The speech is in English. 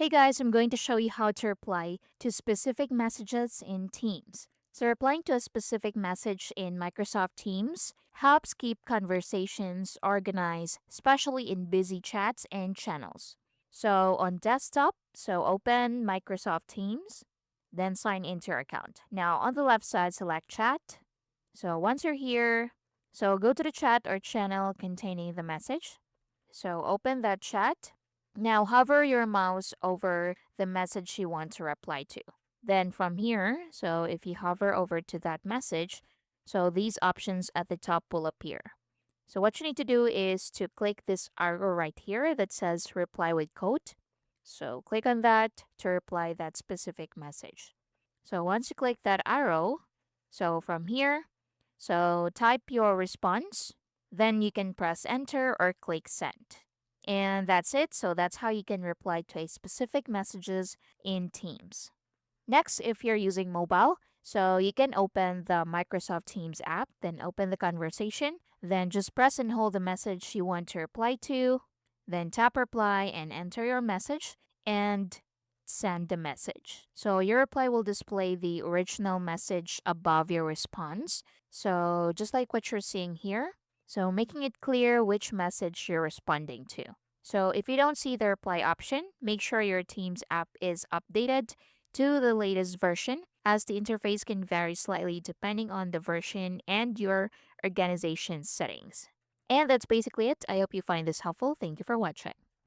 Hey guys, I'm going to show you how to reply to specific messages in Teams. So, replying to a specific message in Microsoft Teams helps keep conversations organized, especially in busy chats and channels. So, on desktop, open Microsoft Teams, then sign into your account. Now, on the left side, select chat. So, once you're here, go to the chat or channel containing the message. So, open that chat. Now hover your mouse over the message you want to reply to. Then from here, if you hover over to that message, these options at the top will appear. So what you need to do is to click this arrow right here that says reply with code. So click on that to reply that specific message. So once you click that arrow, from here, type your response, then you can press enter or click send. And that's it. So that's how you can reply to a specific messages in Teams. Next, if you're using mobile, you can open the Microsoft Teams app, then open the conversation, then just press and hold the message you want to reply to, then tap reply and enter your message and send the message. So your reply will display the original message above your response. So just like what you're seeing here, making it clear which message you're responding to. So if you don't see the reply option, make sure your Teams app is updated to the latest version, as the interface can vary slightly depending on the version and your organization's settings. And that's basically it. I hope you find this helpful. Thank you for watching.